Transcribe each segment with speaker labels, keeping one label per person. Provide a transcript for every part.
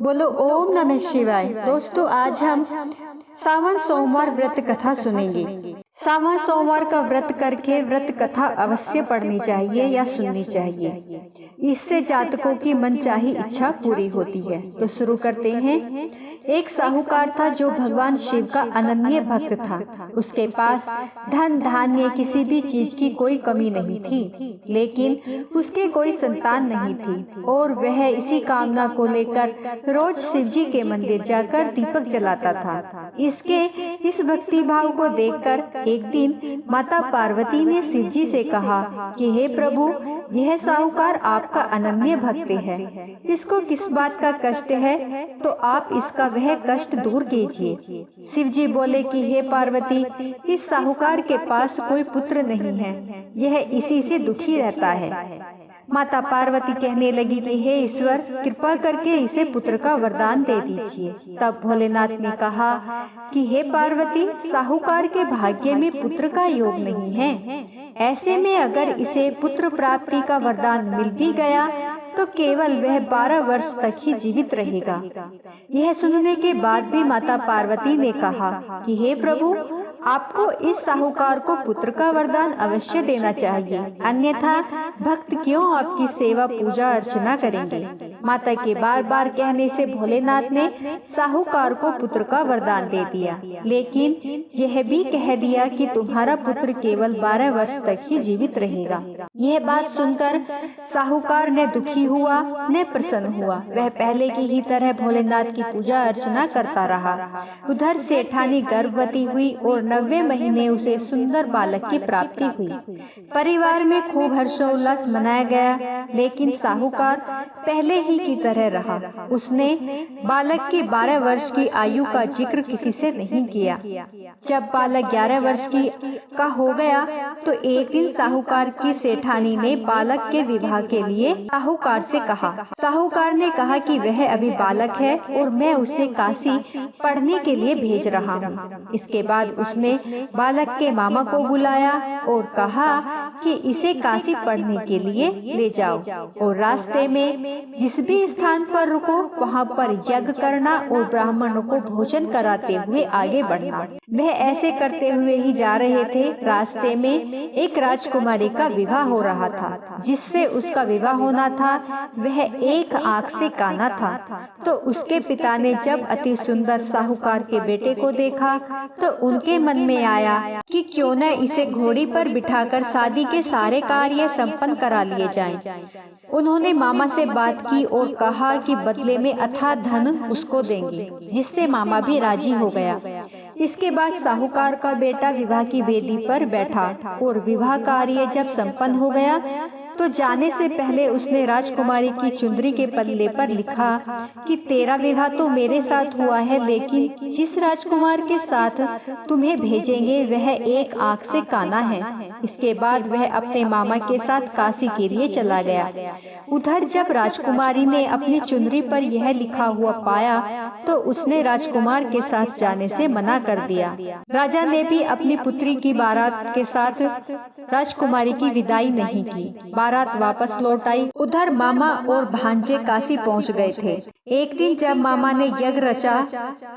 Speaker 1: बोलो ओम नमः शिवाय। दोस्तों, आज हम सावन सोमवार व्रत कथा सुनेंगे। सावन सोमवार का व्रत करके व्रत कथा अवश्य पढ़नी चाहिए या सुननी चाहिए। इससे जातकों की मनचाही इच्छा पूरी होती है। तो शुरू करते हैं। एक साहूकार था जो भगवान शिव का अनन्य भक्त था। उसके पास धन धान्य किसी भी चीज की कोई कमी नहीं थी, लेकिन उसके कोई संतान नहीं थी और वह इसी कामना को लेकर रोज शिव जी के मंदिर जाकर दीपक जलाता था। इसके इस भक्ति भाव को देखकर एक दिन माता पार्वती ने शिव जी से कहा कि हे प्रभु, यह साहूकार आपका अनन्य भक्त है, इसको किस बात का कष्ट है, तो आप इसका वह कष्ट दूर कीजिए। शिव जी बोले कि हे पार्वती, इस साहूकार के पास कोई पुत्र नहीं है, यह इसी से दुखी रहता है। माता पार्वती कहने लगी कि हे ईश्वर, कृपा करके इसे पुत्र का वरदान दे दीजिए। तब भोलेनाथ ने कहा कि हे पार्वती, साहूकार के भाग्य में पुत्र का योग नहीं है। ऐसे में अगर इसे पुत्र प्राप्ति का वरदान मिल भी गया तो केवल वह 12 वर्ष तक ही जीवित रहेगा। यह सुनने के बाद भी माता पार्वती ने कहा कि हे प्रभु, आपको इस साहूकार को पुत्र का वरदान अवश्य देना चाहिए, अन्यथा भक्त क्यों आपकी सेवा पूजा अर्चना करेंगे। माता के बार बार कहने से भोलेनाथ ने साहूकार को पुत्र का वरदान दे दिया, लेकिन यह भी कह दिया कि तुम्हारा पुत्र केवल 12 वर्ष तक ही जीवित रहेगा। यह बात सुनकर साहूकार ने दुखी हुआ, न प्रसन्न हुआ। वह पहले की ही तरह भोलेनाथ की पूजा अर्चना करता रहा। उधर सेठानी गर्भवती हुई और 90 महीने उसे सुंदर बालक की प्राप्ति हुई। परिवार में खूब हर्षोल्लास मनाया गया, लेकिन साहूकार पहले ही की तरह रहा। उसने बालक की 12 वर्ष की आयु का जिक्र किसी से नहीं किया। जब बालक 11 वर्ष का हो गया तो एक दिन साहूकार की सेठानी ने बालक के विवाह के लिए साहूकार से कहा। साहूकार ने कहा कि वह अभी बालक है और मैं उसे काशी पढ़ने के लिए भेज रहा हूँ। इसके बाद उसने बालक के मामा को बुलाया और कहा कि इसे काशी पढ़ने के लिए ले जाओ और रास्ते में जिस भी स्थान पर रुको वहाँ पर यज्ञ करना और ब्राह्मणों को भोजन कराते हुए आगे बढ़ना। वह ऐसे करते हुए ही जा रहे थे। रास्ते में एक राजकुमारी का विवाह हो रहा था। जिससे उसका विवाह होना था वह एक आंख से काना था। तो उसके पिता ने जब अति सुंदर साहूकार के बेटे को देखा तो उनके मन में आया कि क्यों न इसे घोड़ी पर बिठाकर शादी के सारे कार्य संपन्न करा लिए जाएं। उन्होंने मामा से बात की और कहा कि बदले में अथाह धन उसको देंगे, जिससे मामा भी राजी हो गया। इसके बाद साहूकार का बेटा विवाह की वेदी पर बैठा और विवाह कार्य जब संपन्न हो गया तो जाने से पहले उसने राजकुमारी की चुंदरी के पल्ले पर लिखा कि तेरा विवाह तो मेरे साथ हुआ है, लेकिन जिस राजकुमार के साथ तुम्हें भेजेंगे वह एक आंख से काना है। इसके बाद वह अपने मामा के साथ काशी के लिए चला गया। उधर जब राजकुमारी ने अपनी चुनरी पर यह लिखा हुआ पाया तो उसने राजकुमार के साथ जाने से मना कर दिया। राजा ने भी अपनी पुत्री की बारात के साथ राजकुमारी की विदाई नहीं की। बारात वापस लौट आई। उधर मामा और भांजे काशी पहुंच गए थे। एक दिन जब मामा ने यज्ञ रचा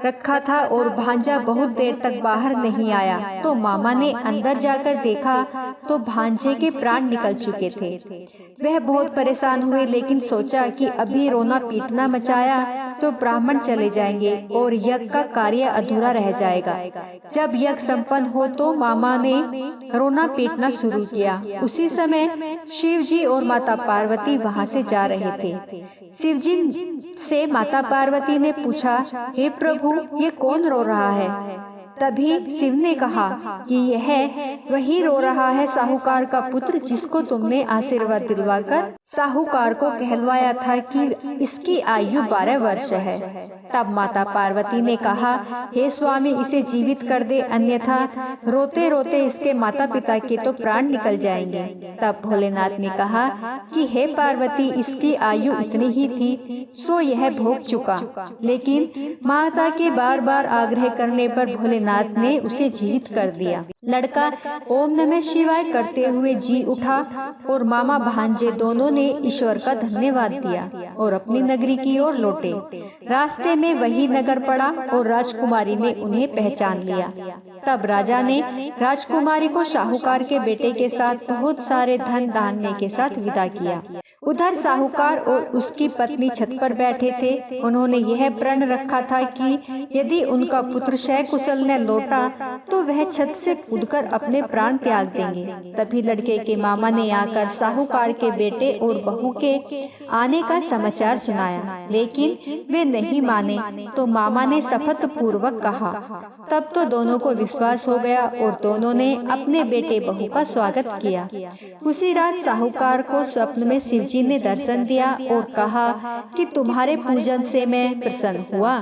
Speaker 1: रखा था और भांजा बहुत देर तक बाहर नहीं आया तो मामा ने अंदर जाकर देखा तो भांजे के प्राण निकल चुके थे। वह बहुत परेशान हुए, लेकिन सोचा कि अभी रोना पीटना मचाया तो ब्राह्मण चले जाएंगे और यज्ञ का कार्य अधूरा रह जाएगा। जब यज्ञ संपन्न हो तो मामा ने रोना पीटना शुरू किया। उसी समय शिव जी और माता पार्वती वहां से जा रहे थे। शिव जी से माता पार्वती ने पूछा, हे प्रभु, ये कौन रो रहा है? तभी शिव ने कहा कि यह वही रो रहा है साहूकार का पुत्र, जिसको तुमने आशीर्वाद दिलवाकर साहूकार को कहलवाया था कि इसकी आयु 12 वर्ष है। तब माता पार्वती ने कहा, हे स्वामी, इसे जीवित कर दे, अन्यथा रोते रोते इसके माता पिता के तो प्राण निकल जाएंगे। तब भोलेनाथ ने कहा कि हे पार्वती, इसकी आयु इतनी ही थी सो यह भोग चुका। लेकिन माता के बार बार आग्रह करने पर भोलेनाथ भोलेनाथ ने उसे जीवित कर दिया। लड़का ओम नमः शिवाय करते हुए जी उठा और मामा भांजे दोनों ने ईश्वर का धन्यवाद दिया और अपनी नगरी की ओर लौटे। रास्ते में वही नगर पड़ा और राजकुमारी ने उन्हें पहचान लिया। तब राजा ने राजकुमारी को साहूकार के बेटे के साथ बहुत सारे धन धान्य के साथ विदा किया। उधर साहूकार और उसकी पत्नी छत पर बैठे थे। उन्होंने यह प्रण रखा था कि यदि उनका पुत्र सकुशल न लौटा तो वह छत से कूदकर अपने प्राण त्याग देंगे। तभी लड़के के मामा ने आकर साहूकार के बेटे और बहू के आने का समाचार सुनाया, लेकिन वे नहीं माने तो मामा ने शपथ पूर्वक कहा। तब तो दोनों को विश्वास हो गया और दोनों ने अपने बेटे बहू का स्वागत किया। उसी रात साहूकार को स्वप्न में शिवजी ने दर्शन दिया और कहा कि तुम्हारे पूजन से मैं प्रसन्न हुआ।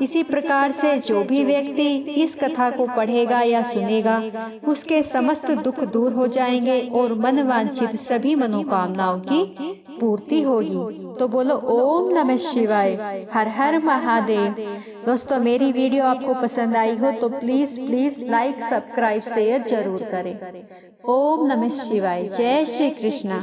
Speaker 1: इसी प्रकार से जो भी व्यक्ति इस कथा को पढ़ेगा या सुनेगा उसके समस्त दुख दूर हो जाएंगे और मनवांछित सभी मनोकामनाओं की पूर्ति होगी। तो बोलो ओम नमः शिवाय, हर हर महादेव। दोस्तों, मेरी वीडियो आपको पसंद आई हो तो प्लीज लाइक, सब्सक्राइब, शेयर जरूर करें। ओम नमः शिवाय। जय श्री कृष्णा।